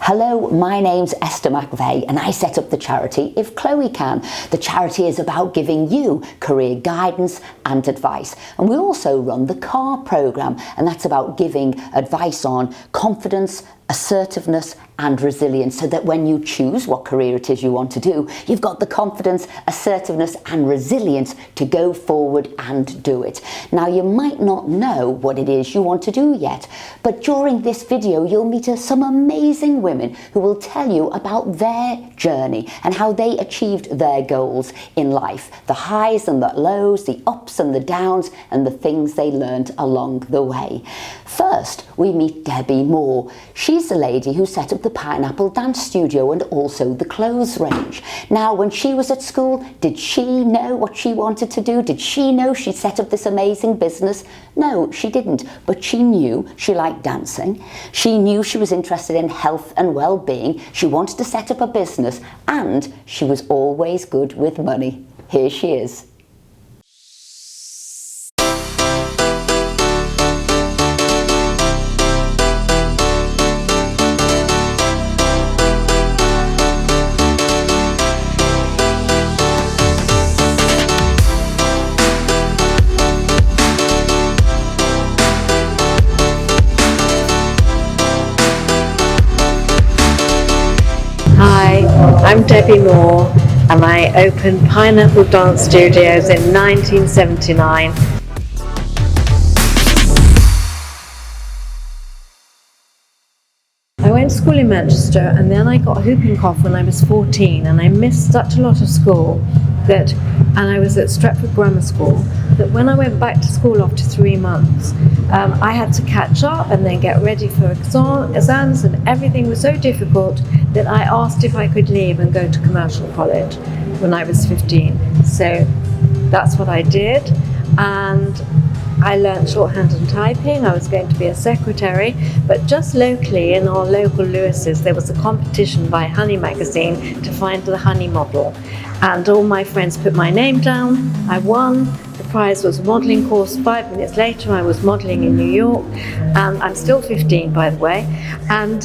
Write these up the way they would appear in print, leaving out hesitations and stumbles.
Hello, my name's Esther McVeigh and I set up the charity If Chloe Can. The charity is about giving you career guidance and advice. And we also run the CAR programme, and that's about giving advice on confidence, assertiveness and resilience, so that when you choose what career it is you want to do, you've got the confidence, assertiveness and resilience to go forward and do it. Now, you might not know what it is you want to do yet, but during this video you'll meet some amazing women who will tell you about their journey and how they achieved their goals in life, the highs and the lows, the ups and the downs, and the things they learned along the way. First, we meet Debbie Moore. She's the lady who set up the Pineapple Dance Studio and also the clothes range. Now, when she was at school, did she know what she wanted to do? Did she know she'd set up this amazing business? No, she didn't, but she knew she liked dancing. She knew she was interested in health and well-being. She wanted to set up a business, and she was always good with money. Here she is. Hi, I'm Debbie Moore and I opened Pineapple Dance Studios in 1979. I went to school in Manchester and then I got whooping cough when I was 14 and I missed such a lot of school and I was at Stretford Grammar School, that when I went back to school after 3 months, I had to catch up and then get ready for exams, and everything was so difficult that I asked if I could leave and go to commercial college when I was 15. So that's what I did, and I learned shorthand and typing. I was going to be a secretary, but just locally in our local Lewis's there was a competition by Honey magazine to find the honey model, and all my friends put my name down. I won. The prize was a modelling course. 5 minutes later I was modelling in New York, and I'm still 15 by the way, and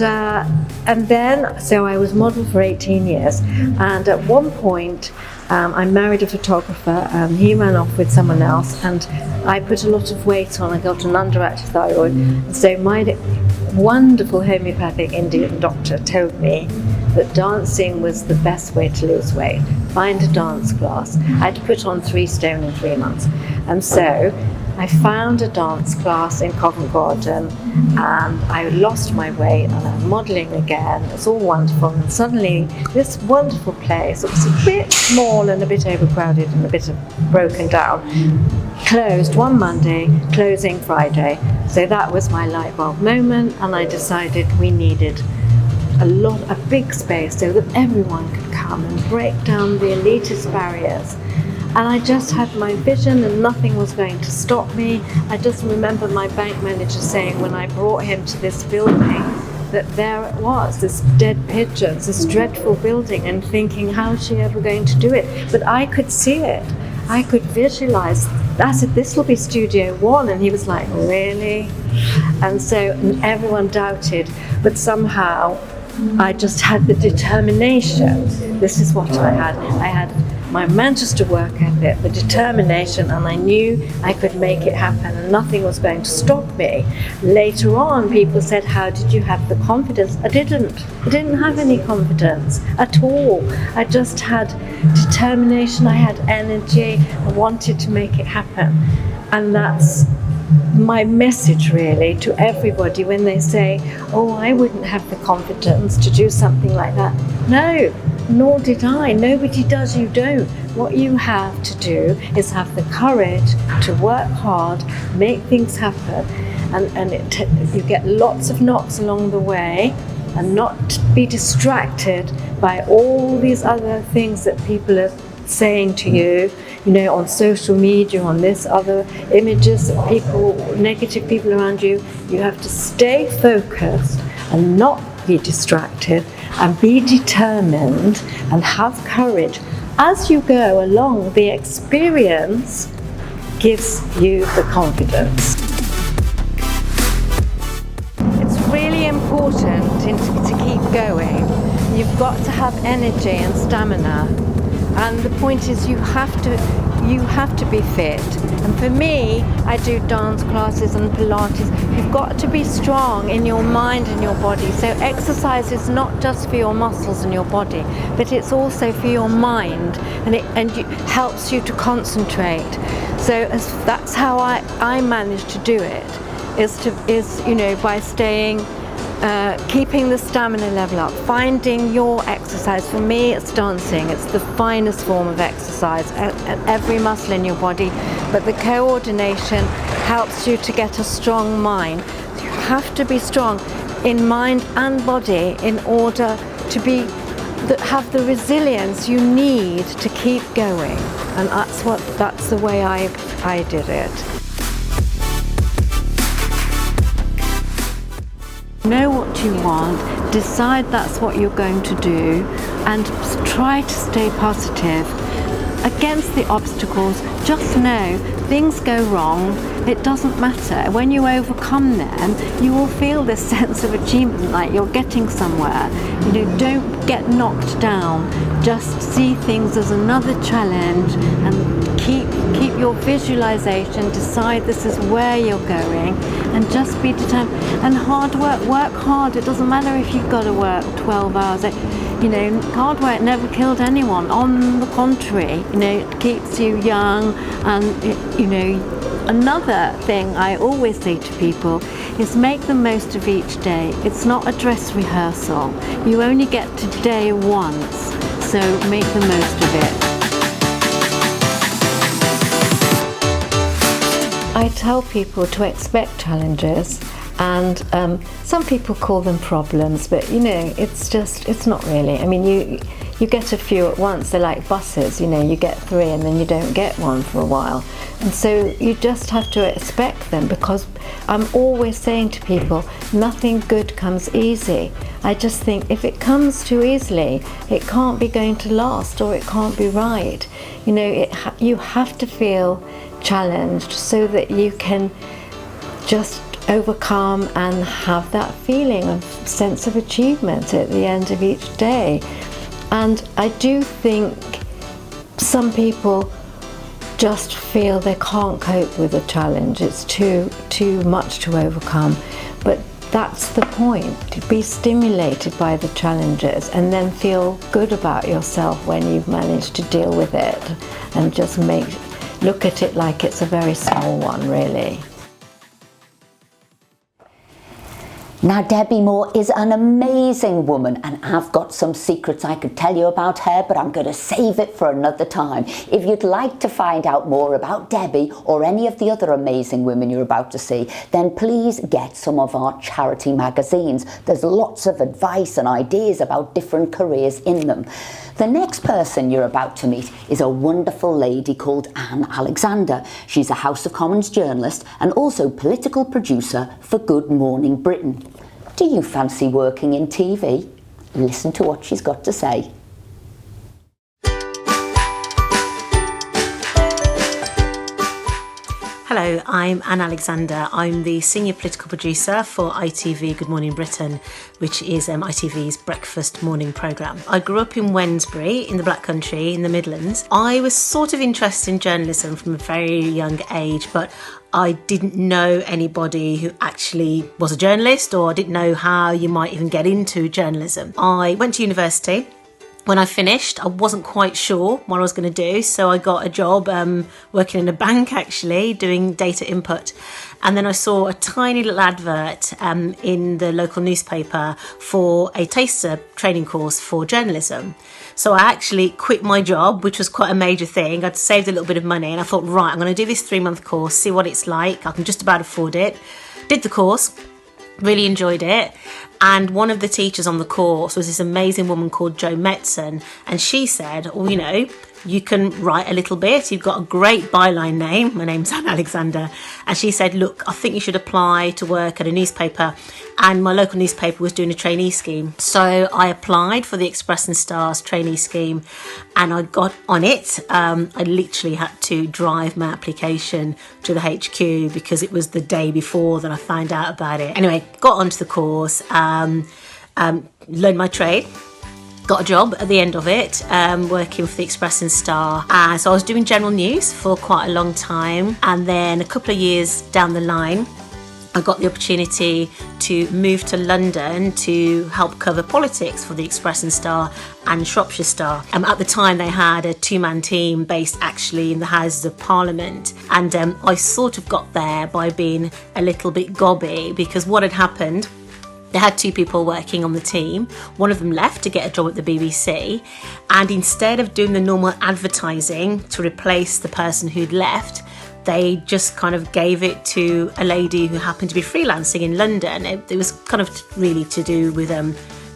then so I was model for 18 years, and at one point I married a photographer and he ran off with someone else, and I put a lot of weight on. I got an underactive thyroid, and so my wonderful homeopathic Indian doctor told me that dancing was the best way to lose weight. Find a dance class. I had to put on 3 stone in 3 months, and so I found a dance class in Covent Garden and I lost my weight and I'm modelling again. It's all wonderful, and suddenly this wonderful place, it was a bit small and a bit overcrowded and a bit broken down, closed one Monday, closing Friday. So that was my light bulb moment, and I decided we needed a big space so that everyone could come and break down the elitist barriers. And I just had my vision and nothing was going to stop me. I just remember my bank manager saying when I brought him to this building that there it was, this dead pigeons, this dreadful building, and thinking, how is she ever going to do it? But I could see it. I could visualize. I said, this will be Studio One, and he was like, really? And so everyone doubted, but somehow I just had the determination. This is what I had. I had my Manchester work ethic, the determination, and I knew I could make it happen and nothing was going to stop me. Later on, people said, how did you have the confidence? I didn't have any confidence at all. I just had determination, I had energy, I wanted to make it happen. And that's my message really to everybody when they say, oh, I wouldn't have the confidence to do something like that. No, nor did I. Nobody does, you don't. What you have to do is have the courage to work hard, make things happen, and you get lots of knocks along the way, and not be distracted by all these other things that people are saying to you, on social media, on this other images, negative people around you. You have to stay focused and not be distracted, and be determined and have courage. As you go along, the experience gives you the confidence. It's really important to keep going, you've got to have energy and stamina. And the point is, you have to be fit. And for me, I do dance classes and Pilates. You've got to be strong in your mind and your body. So exercise is not just for your muscles and your body, but it's also for your mind, and it helps you to concentrate. So that's how I managed to do it, is by staying, keeping the stamina level up, finding your exercise. For me, it's dancing. It's the finest form of exercise, every muscle in your body, but the coordination helps you to get a strong mind. You have to be strong in mind and body in order to have the resilience you need to keep going, and that's the way I did it. Know what you want, decide that's what you're going to do, and try to stay positive. Against the obstacles, just know things go wrong, it doesn't matter. When you overcome them, you will feel this sense of achievement, like you're getting somewhere. Don't get knocked down, just see things as another challenge, and keep your visualization, decide this is where you're going, and just be determined. And hard work hard. It doesn't matter if you've got to work 12 hours. Hard work never killed anyone. On the contrary, it keeps you young. And another thing I always say to people is make the most of each day. It's not a dress rehearsal. You only get today once, so make the most of it. I tell people to expect challenges, and some people call them problems, but it's not really. I mean, you get a few at once. They're like buses, you get 3 and then you don't get one for a while, and so you just have to expect them, because I'm always saying to people, nothing good comes easy. I just think if it comes too easily, it can't be going to last, or it can't be right. You have to feel challenged so that you can just overcome and have that feeling of sense of achievement at the end of each day. And I do think some people just feel they can't cope with a challenge. It's too much to overcome. But that's the point, to be stimulated by the challenges and then feel good about yourself when you've managed to deal with it, and just look at it like it's a very small one, really. Now, Debbie Moore is an amazing woman, and I've got some secrets I could tell you about her, but I'm going to save it for another time. If you'd like to find out more about Debbie or any of the other amazing women you're about to see, then please get some of our charity magazines. There's lots of advice and ideas about different careers in them. The next person you're about to meet is a wonderful lady called Anne Alexander. She's a House of Commons journalist and also political producer for Good Morning Britain. Do you fancy working in TV? Listen to what she's got to say. Hello, I'm Anne Alexander. I'm the senior political producer for ITV Good Morning Britain, which is ITV's breakfast morning programme. I grew up in Wednesbury in the Black Country in the Midlands. I was sort of interested in journalism from a very young age, but I didn't know anybody who actually was a journalist, or I didn't know how you might even get into journalism. I went to university. When I finished, I wasn't quite sure what I was going to do, so I got a job working in a bank, actually, doing data input. And then I saw a tiny little advert in the local newspaper for a taster training course for journalism. So I actually quit my job, which was quite a major thing. I'd saved a little bit of money, and I thought, right, I'm going to do this 3-month course, see what it's like. I can just about afford it. Did the course. Really enjoyed it. And one of the teachers on the course was this amazing woman called Jo Metzen, and she said, well, you can write a little bit, you've got a great byline name, my name's Anne Alexander, and she said, look, I think you should apply to work at a newspaper. And my local newspaper was doing a trainee scheme, so I applied for the Express and Stars trainee scheme, and I got on it. I literally had to drive my application to the HQ because it was the day before that I found out about it. Anyway, got onto the course, learned my trade. Got a job at the end of it, working for the Express and Star. So I was doing general news for quite a long time. And then a couple of years down the line, I got the opportunity to move to London to help cover politics for the Express and Star and Shropshire Star. At the time, they had a two-man team based actually in the Houses of Parliament. And I sort of got there by being a little bit gobby, because what had happened, they had two people working on the team. One of them left to get a job at the BBC, and instead of doing the normal advertising to replace the person who'd left, they just kind of gave it to a lady who happened to be freelancing in London. It was kind of really to do with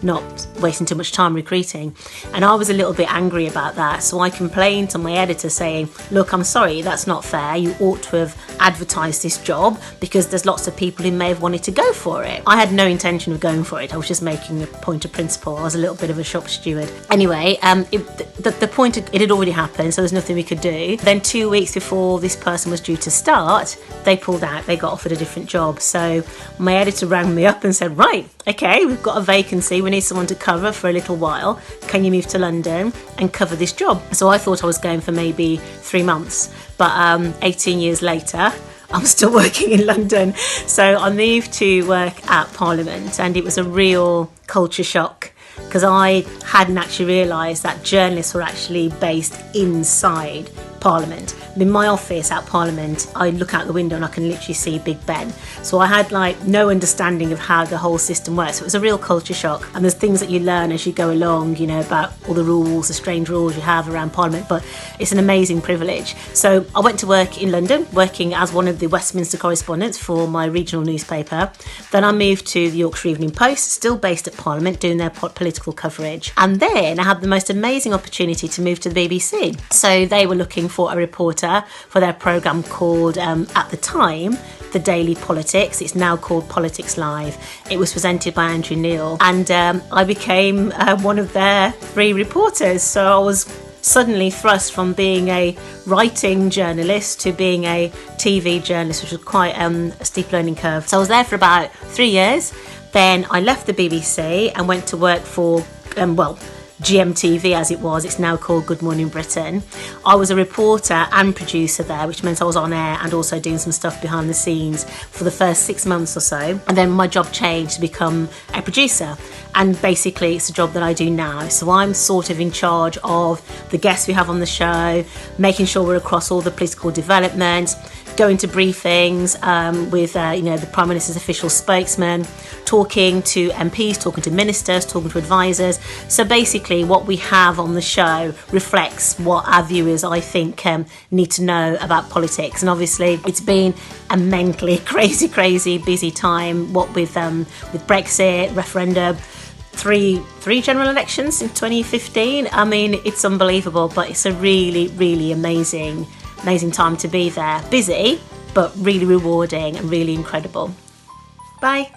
not wasting too much time recruiting. And I was a little bit angry about that. So I complained to my editor saying, look, I'm sorry, that's not fair. You ought to have advertised this job, because there's lots of people who may have wanted to go for it. I had no intention of going for it. I was just making a point of principle. I was a little bit of a shop steward. Anyway, the point, it had already happened, so there's nothing we could do. Then 2 weeks before this person was due to start, they pulled out. They got offered a different job. So my editor rang me up and said, right, okay, we've got a vacancy. We need someone to cover for a little while. Can you move to London and cover this job? So I thought I was going for maybe 3 months, but 18 years later, I'm still working in London. So I moved to work at Parliament, and it was a real culture shock, because I hadn't actually realised that journalists were actually based inside Parliament. In my office at Parliament, I look out the window and I can literally see Big Ben. So I had no understanding of how the whole system works. So it was a real culture shock. And there's things that you learn as you go along, about all the rules, the strange rules you have around Parliament, but it's an amazing privilege. So I went to work in London, working as one of the Westminster correspondents for my regional newspaper. Then I moved to the Yorkshire Evening Post, still based at Parliament, doing their political coverage. And then I had the most amazing opportunity to move to the BBC. So they were looking for a reporter for their programme called, at the time, The Daily Politics. It's now called Politics Live. It was presented by Andrew Neil, and I became one of their 3 reporters. So I was suddenly thrust from being a writing journalist to being a TV journalist, which was quite a steep learning curve. So I was there for about 3 years. Then I left the BBC and went to work for, GMTV as it was. It's now called Good Morning Britain. I was a reporter and producer there, which meant I was on air and also doing some stuff behind the scenes for the first 6 months or so. And then my job changed to become a producer. And basically it's a job that I do now. So I'm sort of in charge of the guests we have on the show, making sure we're across all the political developments, going to briefings with the Prime Minister's official spokesman, talking to MPs, talking to ministers, talking to advisors. So basically what we have on the show reflects what our viewers, I think, need to know about politics. And obviously it's been a mentally crazy busy time, what with Brexit, referendum, three general elections in 2015. I mean, it's unbelievable, but it's a really amazing time to be there. Busy, but really rewarding and really incredible. Bye.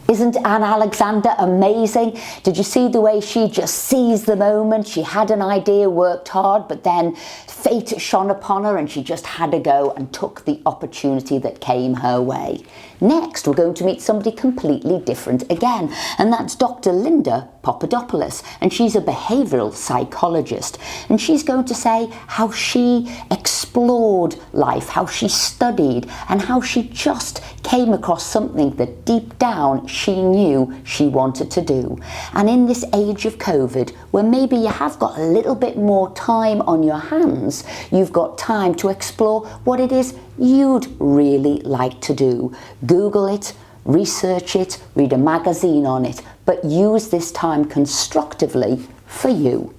Isn't Anne Alexander amazing? Did you see the way she just seized the moment? She had an idea, worked hard, but then fate shone upon her and she just had to go and took the opportunity that came her way. Next, we're going to meet somebody completely different again, and that's Dr. Linda Papadopolous, and she's a behavioural psychologist, and she's going to say how she explored life, how she studied, and how she just came across something that deep down she knew she wanted to do. And in this age of COVID, where maybe you have got a little bit more time on your hands, you've got time to explore what it is you'd really like to do. Google it, research it, read a magazine on it, but use this time constructively for you.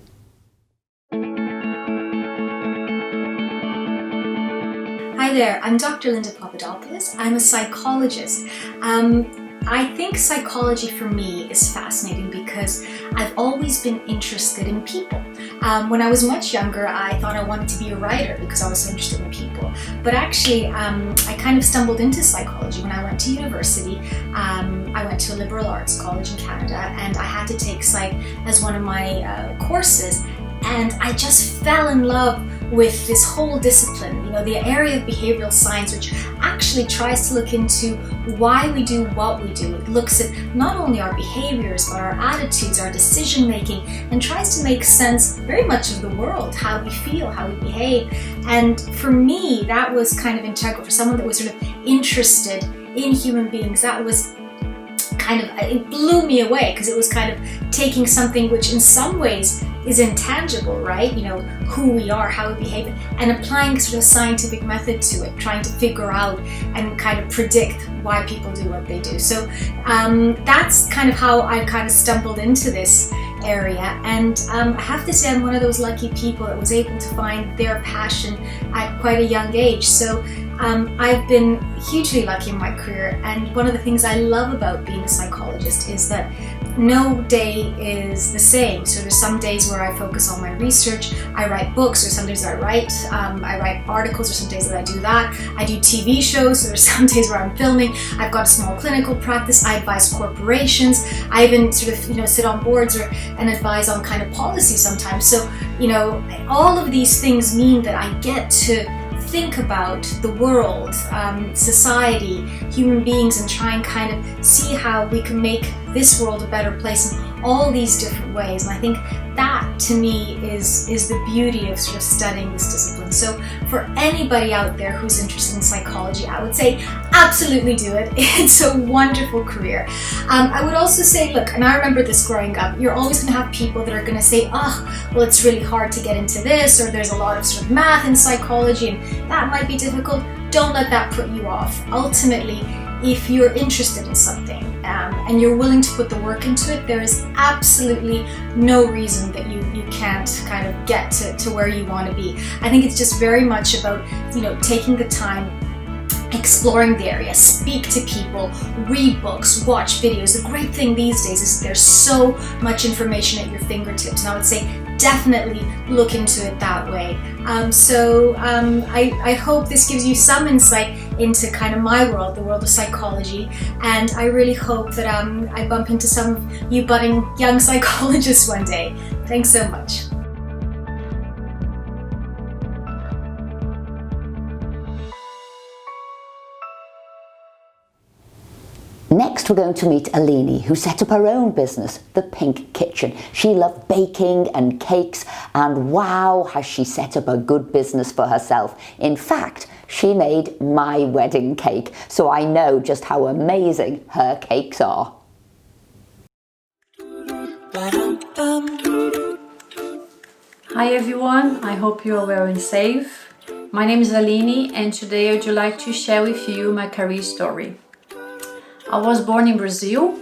Hi there, I'm Dr. Linda Papadopolous. I'm a psychologist. I think psychology for me is fascinating because I've always been interested in people. When I was much younger, I thought I wanted to be a writer because I was so interested in people. But actually, I kind of stumbled into psychology when I went to university. I went to a liberal arts college in Canada, and I had to take psych as one of my courses. And I just fell in love with this whole discipline, you know, the area of behavioral science, which actually tries to look into why we do what we do. It looks at not only our behaviors, but our attitudes, our decision making, and tries to make sense very much of the world, how we feel, how we behave. And for me, that was kind of integral. For someone that was sort of interested in human beings, that was kind of, it blew me away, because it was kind of taking something which in some ways is intangible, right? You know, who we are, how we behave, and applying sort of scientific method to it, trying to figure out and kind of predict why people do what they do. So that's kind of how I kind of stumbled into this area. And I have to say, I'm one of those lucky people that was able to find their passion at quite a young age. So I've been hugely lucky in my career, and one of the things I love about being a psychologist is that no day is the same. So there's some days where I focus on my research, I write books, or some days I write articles, or some days that I do that. I do TV shows, so there's some days where I'm filming. I've got a small clinical practice. I advise corporations. I even sort of, you know, sit on boards and advise on kind of policy sometimes. So, you know, all of these things mean that I get to think about the world, society, human beings, and try and kind of see how we can make this world a better place in all these different ways. And I think that, to me, is the beauty of sort of studying this discipline. So for anybody out there who's interested in psychology, I would say absolutely do it. It's a wonderful career. I would also say, look, and I remember this growing up, you're always going to have people that are going to say, oh, well, it's really hard to get into this, or there's a lot of sort of math in psychology, and that might be difficult. Don't let that put you off. Ultimately, if you're interested in something and you're willing to put the work into it, there is absolutely no reason that you can't kind of get to where you want to be. I think it's just very much about, you know, taking the time, exploring the area, speak to people, read books, watch videos. The great thing these days is there's so much information at your fingertips, and I would say definitely look into it that way. I hope this gives you some insight into kind of my world, the world of psychology, and I really hope that I bump into some of you budding young psychologists one day. Thanks so much. Next, we're going to meet Aline, who set up her own business, The Pink Kitchen. She loved baking and cakes, and wow, has she set up a good business for herself. In fact, she made my wedding cake, so I know just how amazing her cakes are. Hi everyone, I hope you are well and safe. My name is Aline, and today I would like to share with you my career story. I was born in Brazil,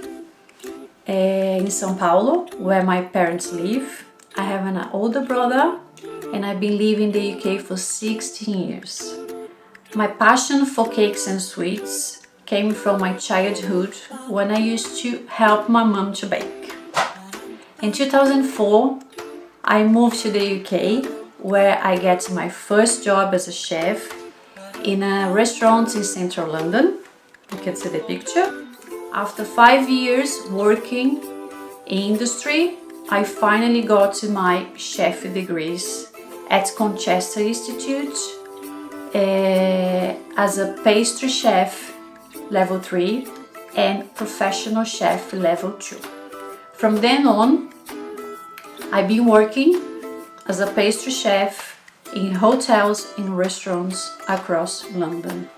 in São Paulo, where my parents live. I have an older brother, and I've been living in the UK for 16 years. My passion for cakes and sweets came from my childhood, when I used to help my mum to bake. In 2004, I moved to the UK, where I get my first job as a chef in a restaurant in central London. You can see the picture. After 5 years working in industry, I finally got my chef degrees at Colchester Institute as a pastry chef level 3 and professional chef level 2. From then on, I've been working as a pastry chef in hotels and restaurants across London.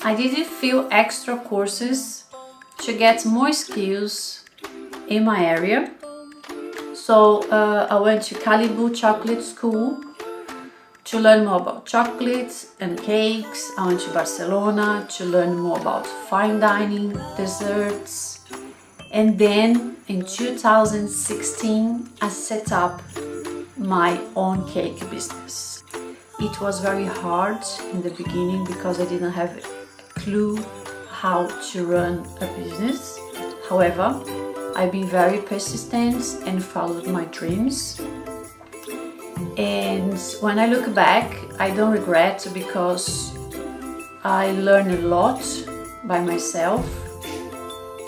I did a few extra courses to get more skills in my area. So I went to Calibu Chocolate School to learn more about chocolates and cakes. I went to Barcelona to learn more about fine dining, desserts. And then in 2016, I set up my own cake business. It was very hard in the beginning because I didn't have clue how to run a business. However, I've been very persistent and followed my dreams. And when I look back, I don't regret because I learned a lot by myself,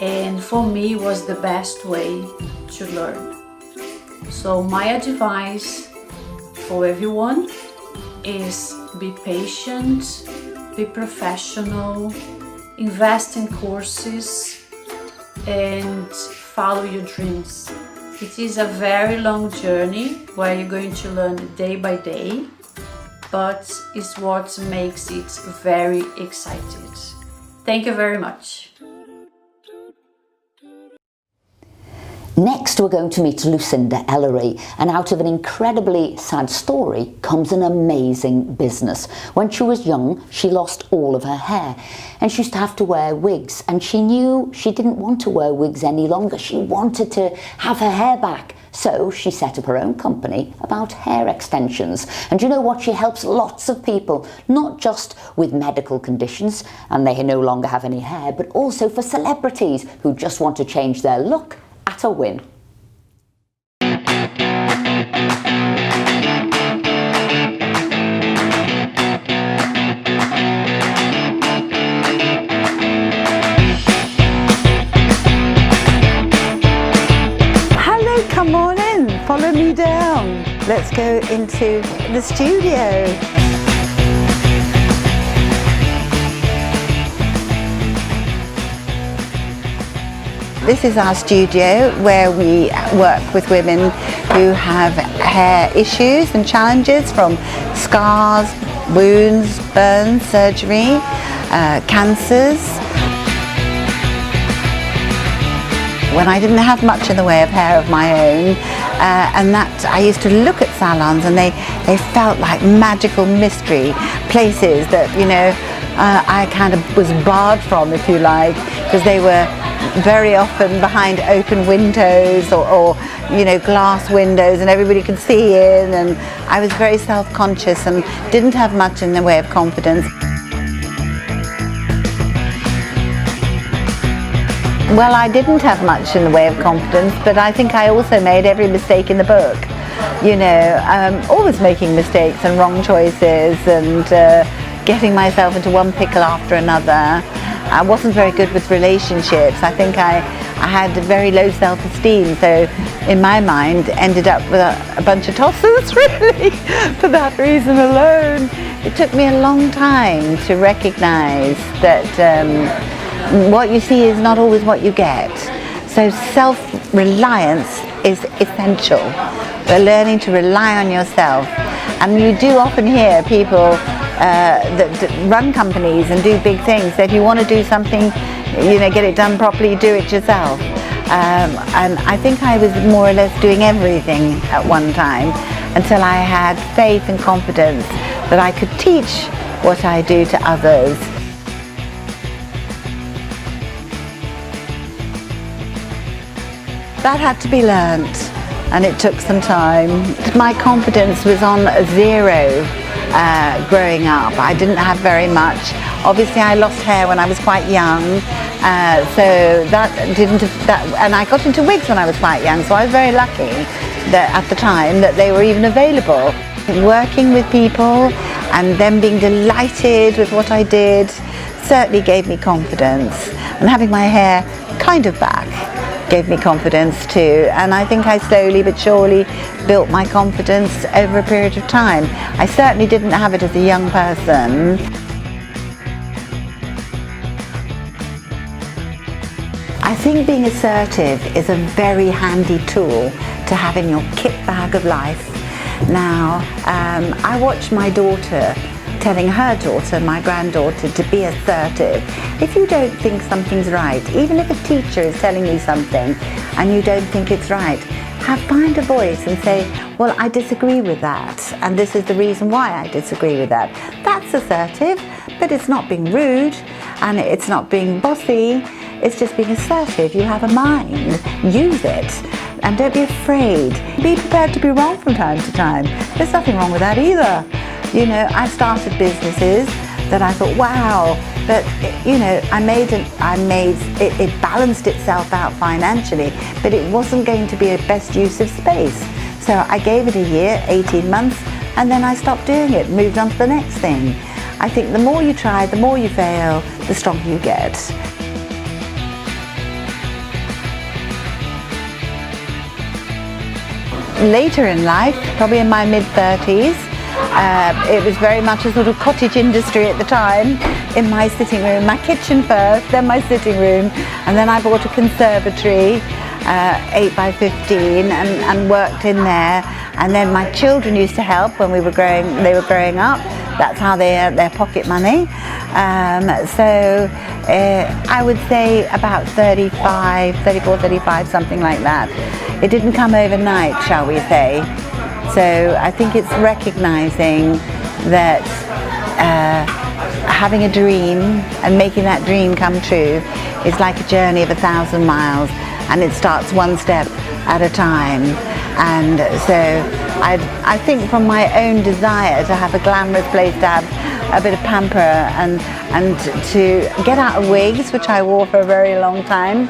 and for me it was the best way to learn. So my advice for everyone is be patient, be professional, invest in courses, and follow your dreams. It is a very long journey where you're going to learn day by day, but it's what makes it very exciting. Thank you very much. Next, we're going to meet Lucinda Ellery, and out of an incredibly sad story comes an amazing business. When she was young, she lost all of her hair, and she used to have to wear wigs, and she knew she didn't want to wear wigs any longer. She wanted to have her hair back. So she set up her own company about hair extensions. And you know what? She helps lots of people, not just with medical conditions and they no longer have any hair, but also for celebrities who just want to change their look at a whim. Hello, come on in, follow me down. Let's go into the studio. This is our studio where we work with women who have hair issues and challenges, from scars, wounds, burns, surgery, cancers. When I didn't have much in the way of hair of my own, and that I used to look at salons and they felt like magical mystery places that, you know, I kind of was barred from, if you like, because they were very often behind open windows or you know, glass windows, and everybody could see in, and I was very self-conscious and didn't have much in the way of confidence. Well, I didn't have much in the way of confidence, but I think I also made every mistake in the book. You know, always making mistakes and wrong choices, and getting myself into one pickle after another. I wasn't very good with relationships. I think I had very low self-esteem, so in my mind ended up with a bunch of tosses, really, for that reason alone. It took me a long time to recognize that what you see is not always what you get. So self-reliance is essential. We're learning to rely on yourself. And you do often hear people that run companies and do big things, that if you want to do something, you know, get it done properly, do it yourself. And I think I was more or less doing everything at one time until I had faith and confidence that I could teach what I do to others. That had to be learnt, and it took some time. My confidence was on zero growing up. I didn't have very much. Obviously I lost hair when I was quite young, so and I got into wigs when I was quite young, so I was very lucky that at the time that they were even available. Working with people and them being delighted with what I did certainly gave me confidence, and having my hair kind of back gave me confidence too, and I think I slowly but surely built my confidence over a period of time. I certainly didn't have it as a young person. I think being assertive is a very handy tool to have in your kit bag of life. Now, I watch my daughter telling her daughter, my granddaughter, to be assertive. If you don't think something's right, even if a teacher is telling you something and you don't think it's right, find a voice and say, well, I disagree with that, and this is the reason why I disagree with that. That's assertive, but it's not being rude and it's not being bossy. It's just being assertive. You have a mind, use it, and don't be afraid. Be prepared to be wrong from time to time. There's nothing wrong with that either. You know, I started businesses that I thought, wow, but you know, it balanced itself out financially, but it wasn't going to be a best use of space. So I gave it a year, 18 months, and then I stopped doing it, moved on to the next thing. I think the more you try, the more you fail, the stronger you get. Later in life, probably in my mid-30s, It was very much a sort of cottage industry at the time, in my sitting room. My kitchen first, then my sitting room, and then I bought a conservatory, 8 by 15, and worked in there. And then my children used to help when they were growing up. That's how they earned their pocket money. So I would say about 34, 35, something like that. It didn't come overnight, shall we say. So I think it's recognizing that having a dream and making that dream come true is like a journey of 1,000 miles, and it starts one step at a time. And so I think from my own desire to have a glamorous place, to have a bit of pamper and to get out of wigs, which I wore for a very long time,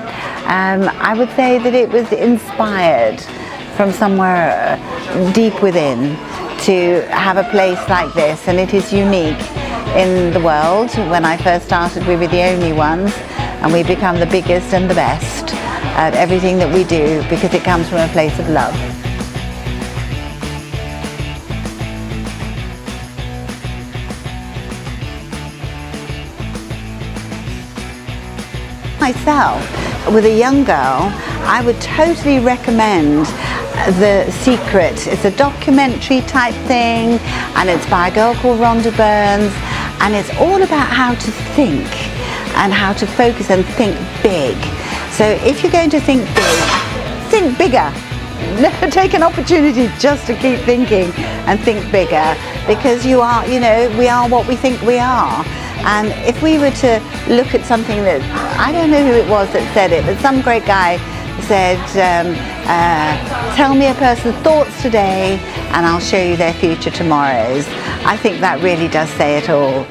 I would say that it was inspired from somewhere deep within to have a place like this, and it is unique in the world. When I first started, we were the only ones, and we've become the biggest and the best at everything that we do because it comes from a place of love. Myself, with a young girl, I would totally recommend The Secret. It's a documentary type thing, and it's by a girl called Rhonda Burns, and it's all about how to think and how to focus and think big. So if you're going to think big, think bigger. Never take an opportunity just to keep thinking and think bigger, because you are, you know, we are what we think we are. And if we were to look at something that, I don't know who it was that said it, but some great guy said, tell me a person's thoughts today and I'll show you their future tomorrows. I think that really does say it all.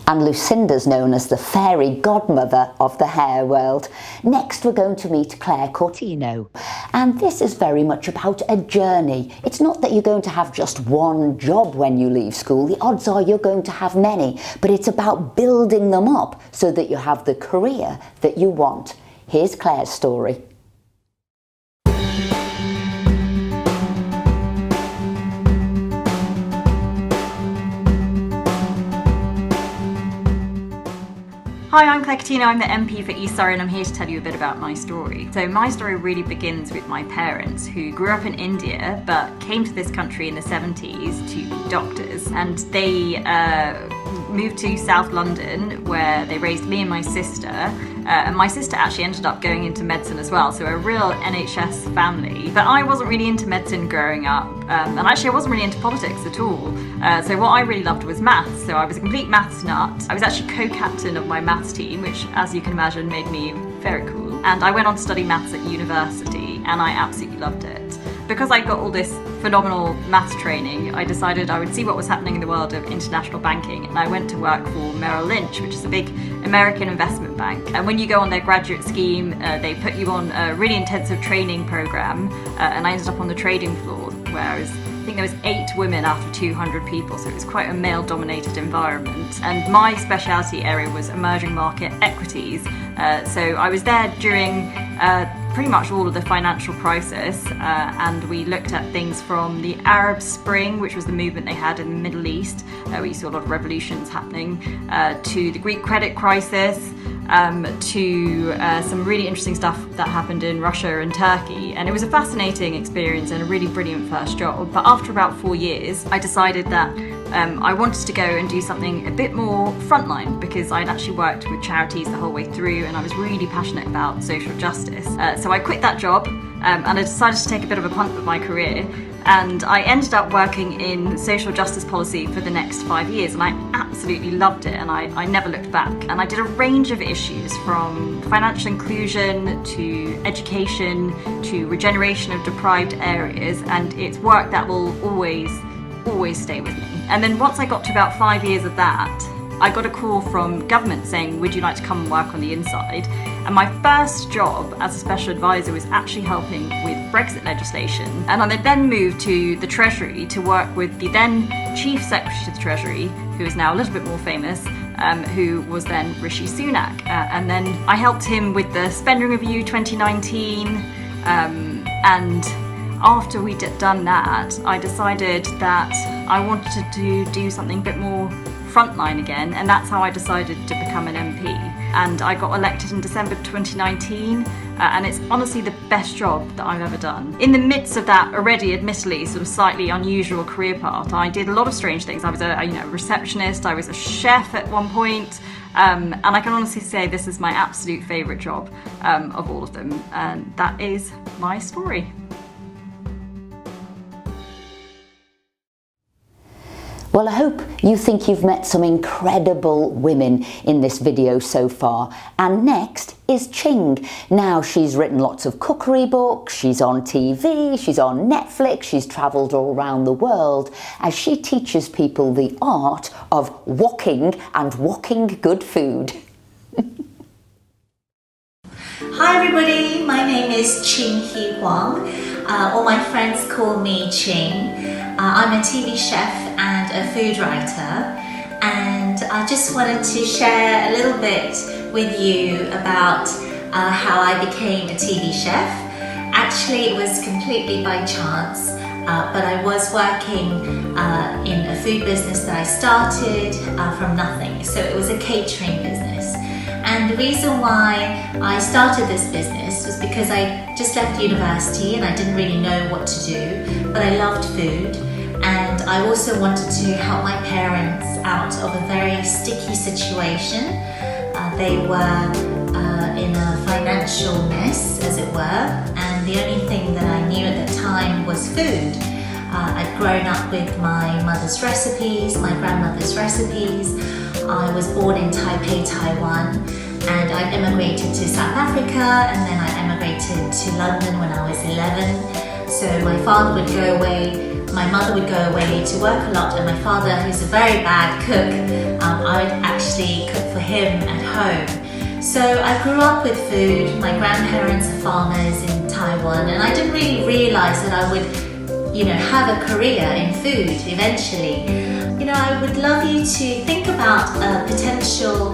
And Lucinda's known as the fairy godmother of the hair world. Next we're going to meet Coutinho. And this is very much about a journey. It's not that you're going to have just one job when you leave school. The odds are you're going to have many, but it's about building them up so that you have the career that you want. Here's Claire's story. Hi, I'm Claire Coutinho, I'm the MP for East Surrey, and I'm here to tell you a bit about my story. So my story really begins with my parents, who grew up in India but came to this country in the 70s to be doctors, and they moved to South London where they raised me and my sister, and my sister actually ended up going into medicine as well, so a real NHS family. But I wasn't really into medicine growing up, and actually I wasn't really into politics at all. So what I really loved was maths, so I was a complete maths nut. I was actually co-captain of my maths team, which, as you can imagine, made me very cool. And I went on to study maths at university, and I absolutely loved it. Because I got all this phenomenal maths training, I decided I would see what was happening in the world of international banking, and I went to work for Merrill Lynch, which is a big American investment bank. And when you go on their graduate scheme, they put you on a really intensive training program, and I ended up on the trading floor, where I think there was 8 women out of 200 people, so it was quite a male-dominated environment. And my speciality area was emerging market equities. So I was there during pretty much all of the financial crisis, and we looked at things from the Arab Spring, which was the movement they had in the Middle East, where you saw a lot of revolutions happening, to the Greek credit crisis, to some really interesting stuff that happened in Russia and Turkey. And it was a fascinating experience and a really brilliant first job. But after about 4 years, I decided that I wanted to go and do something a bit more frontline, because I'd actually worked with charities the whole way through, and I was really passionate about social justice. So I quit that job, and I decided to take a bit of a punt with my career. And I ended up working in social justice policy for the next 5 years, and I absolutely loved it, and I never looked back. And I did a range of issues, from financial inclusion to education to regeneration of deprived areas, and it's work that will always stay with me. And then once I got to about 5 years of that, I got a call from government saying, would you like to come and work on the inside? And my first job as a special advisor was actually helping with Brexit legislation. And I then moved to the Treasury to work with the then Chief Secretary to the Treasury, who is now a little bit more famous, who was then Rishi Sunak. And then I helped him with the Spending Review 2019, and after we'd done that, I decided that I wanted to do something a bit more frontline again, and that's how I decided to become an MP. And I got elected in December 2019, and it's honestly the best job that I've ever done. In the midst of that already admittedly sort of slightly unusual career path, I did a lot of strange things. I was a receptionist, I was a chef at one point, and I can honestly say this is my absolute favourite job of all of them, and that is my story. Well, I hope you think you've met some incredible women in this video so far. And next is Ching. Now, she's written lots of cookery books, she's on TV, she's on Netflix, she's travelled all around the world as she teaches people the art of wokking and wokking good food. Hi everybody, my name is Ching Huang. All my friends call me Ching. I'm a TV chef and a food writer, and I just wanted to share a little bit with you about how I became a TV chef. Actually, it was completely by chance, but I was working in a food business that I started from nothing. So it was a catering business. And the reason why I started this business was because I just left university and I didn't really know what to do, but I loved food. And I also wanted to help my parents out of a very sticky situation. They were in a financial mess, as it were, and the only thing that I knew at the time was food. I'd grown up with my mother's recipes, my grandmother's recipes. I was born in Taipei, Taiwan, and I emigrated to South Africa, and then I emigrated to London when I was 11. So my father would go away, my mother would go away to work a lot, and my father, who's a very bad cook, I would actually cook for him at home. So I grew up with food. My grandparents are farmers in Taiwan, and I didn't really realise that I would, have a career in food eventually. I would love you to think about a potential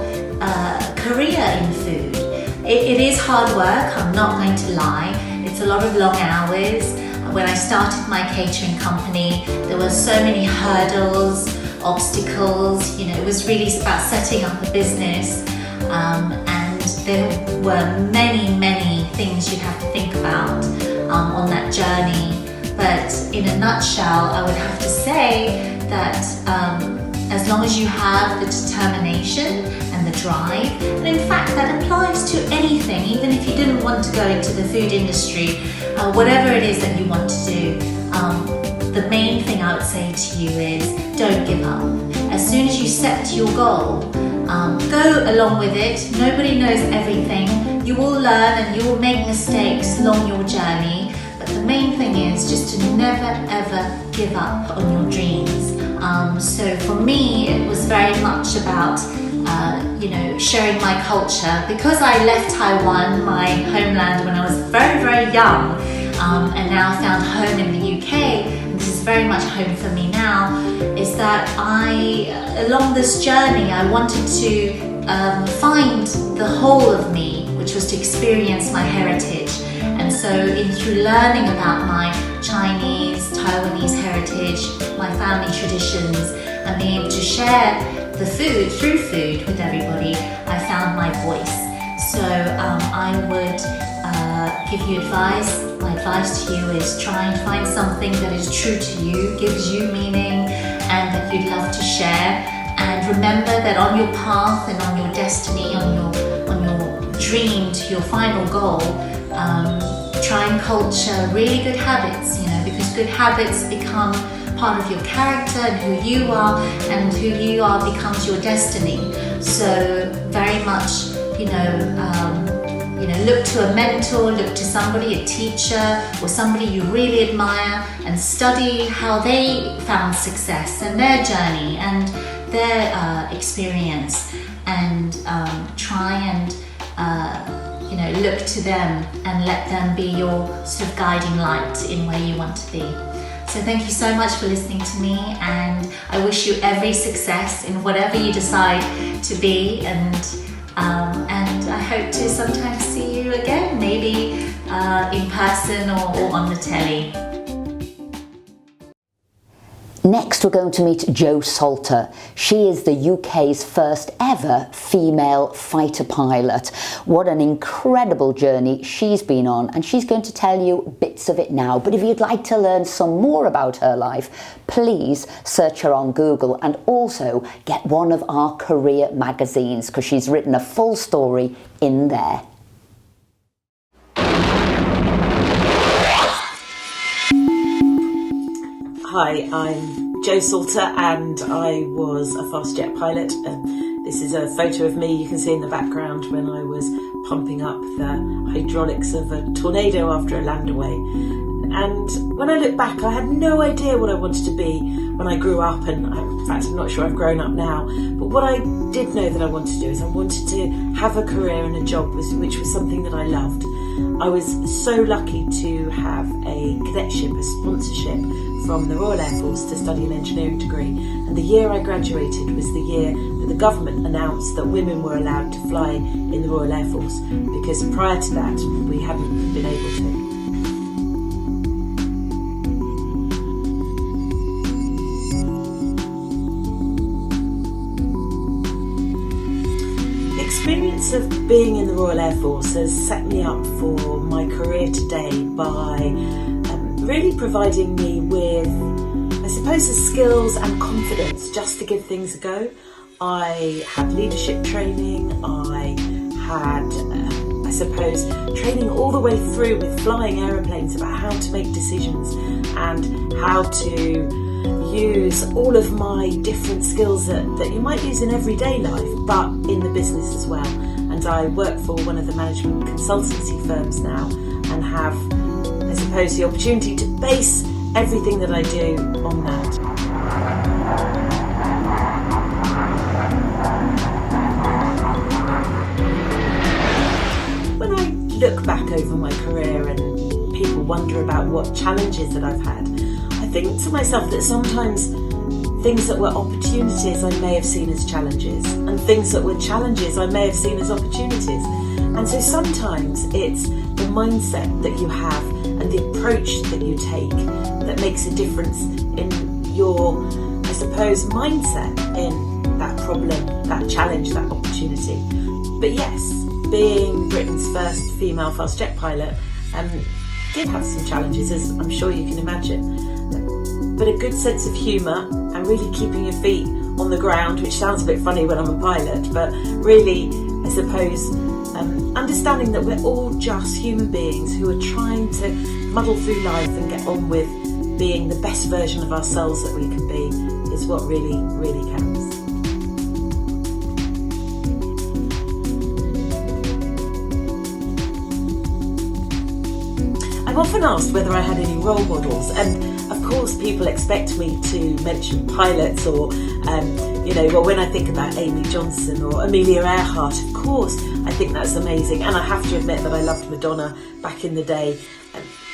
career in food. It is hard work, I'm not going to lie. It's a lot of long hours. When I started my catering company, there were so many hurdles, obstacles. It was really about setting up a business, and there were many things you'd have to think about on that journey. But in a nutshell, I would have to say that as long as you have the determination and the drive, and in fact that applies to anything, even if you didn't want to go into the food industry, whatever it is that you want to do, the main thing I would say to you is don't give up. As soon as you set your goal, go along with it. Nobody knows everything. You will learn and you will make mistakes along your journey, but the main thing is just to never ever give up on your dreams. So for me, it was very much about sharing my culture. Because I left Taiwan, my homeland, when I was very young, and now found home in the UK, and this is very much home for me now, is that along this journey, I wanted to find the whole of me, which was to experience my heritage. And so through learning about my Chinese, Taiwanese heritage, my family traditions, and being able to share the food through food with everybody, I found my voice. So I would give you advice. My advice to you is try and find something that is true to you, gives you meaning, and that you'd love to share. And remember that on your path and on your destiny, on your dream to your final goal, try and culture really good habits, because good habits become part of your character and who you are, and who you are becomes your destiny. So very much, look to a mentor, look to somebody, a teacher, or somebody you really admire, and study how they found success and their journey and their experience, and try and look to them and let them be your sort of guiding light in where you want to be. So thank you so much for listening to me, and I wish you every success in whatever you decide to be, and I hope to sometimes see you again, maybe in person or on the telly. Next, we're going to meet Jo Salter. She is the UK's first ever female fighter pilot. What an incredible journey she's been on, and she's going to tell you bits of it now. But if you'd like to learn some more about her life, please search her on Google and also get one of our career magazines, because she's written a full story in there. Hi, I'm Jo Salter and I was a fast jet pilot. This is a photo of me you can see in the background when I was pumping up the hydraulics of a tornado after a landaway. And when I look back, I had no idea what I wanted to be when I grew up, and in fact I'm not sure I've grown up now, but what I did know that I wanted to do is I wanted to have a career and a job which was something that I loved. I was so lucky to have a cadetship, a sponsorship from the Royal Air Force to study an engineering degree, and the year I graduated was the year that the government announced that women were allowed to fly in the Royal Air Force, because prior to that we hadn't been able to. The experience of being in the Royal Air Force has set me up for my career today by really providing me with, I suppose, the skills and confidence just to give things a go. I had leadership training, I had, I suppose, training all the way through with flying aeroplanes about how to make decisions and how to use all of my different skills that you might use in everyday life, but in the business as well. And I work for one of the management consultancy firms now and have, I suppose, the opportunity to base everything that I do on that. When I look back over my career and people wonder about what challenges that I've had, I think to myself that sometimes things that were opportunities I may have seen as challenges, and things that were challenges I may have seen as opportunities. And so sometimes it's the mindset that you have and the approach that you take that makes a difference in your, I suppose, mindset in that problem, that challenge, that opportunity. But yes, being Britain's first female fast jet pilot did have some challenges, as I'm sure you can imagine. But a good sense of humour and really keeping your feet on the ground, which sounds a bit funny when I'm a pilot, but really, I suppose, understanding that we're all just human beings who are trying to muddle through life and get on with being the best version of ourselves that we can be is what really, really counts. I'm often asked whether I had any role models, and of course people expect me to mention pilots or, well, when I think about Amy Johnson or Amelia Earhart, of course I think that's amazing, and I have to admit that I loved Madonna back in the day.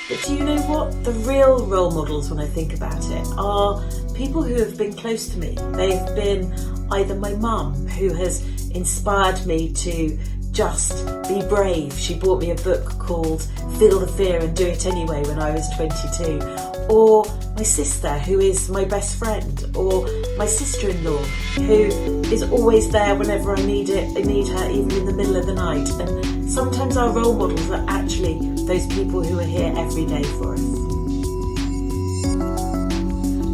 But do you know what? The real role models, when I think about it, are people who have been close to me. They've been either my mum, who has inspired me to just be brave. She bought me a book called Feel the Fear and Do It Anyway when I was 22. Or my sister, who is my best friend. Or my sister-in-law, who is always there whenever I need her, even in the middle of the night. And sometimes our role models are actually those people who are here every day for us.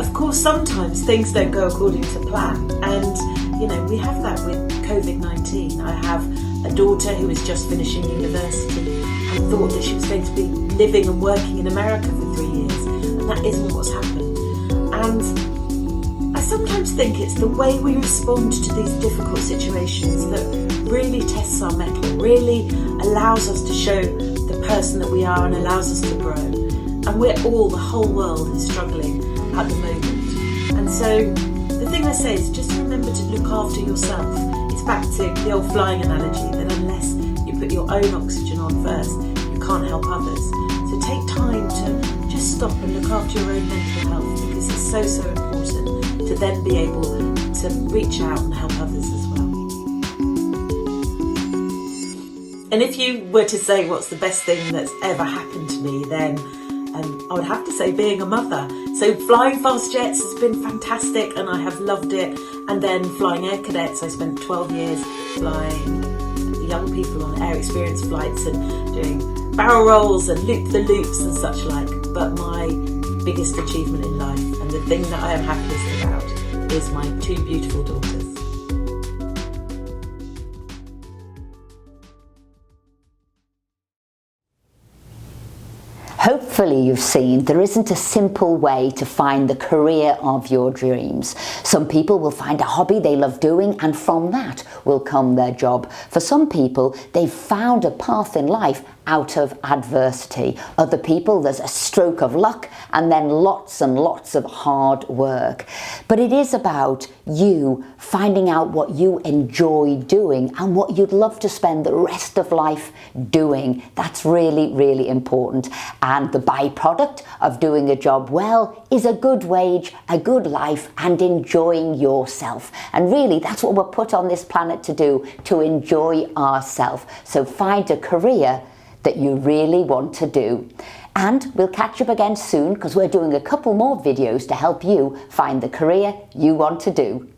Of course, sometimes things don't go according to plan. And, we have that with COVID-19. I have a daughter who is just finishing university and thought that she was going to be living and working in America for 3 years, and that isn't what's happened. And I sometimes think it's the way we respond to these difficult situations that really tests our mettle, really allows us to show the person that we are and allows us to grow. And the whole world is struggling at the moment. And so the thing I say is just remember to look after yourself. It's back to the old flying analogy that unless you put your own oxygen on first, you can't help others. So take time to just stop and look after your own mental health, because it's so, so important to then be able to reach out and help others as well. And if you were to say what's the best thing that's ever happened to me, then I would have to say being a mother. So flying fast jets has been fantastic and I have loved it. And then flying air cadets, I spent 12 years flying young people on air experience flights and doing barrel rolls and loop-the-loops and such like. But my biggest achievement in life and the thing that I am happiest about is my 2 beautiful daughters. Hopefully you've seen there isn't a simple way to find the career of your dreams. Some people will find a hobby they love doing and from that will come their job. For some people, they've found a path in life out of adversity. Other people, there's a stroke of luck and then lots and lots of hard work. But it is about you finding out what you enjoy doing and what you'd love to spend the rest of life doing. That's really, really important. And the byproduct of doing a job well is a good wage, a good life, and enjoying yourself. And really, that's what we're put on this planet to do, to enjoy ourselves. So find a career that you really want to do. And we'll catch up again soon because we're doing a couple more videos to help you find the career you want to do.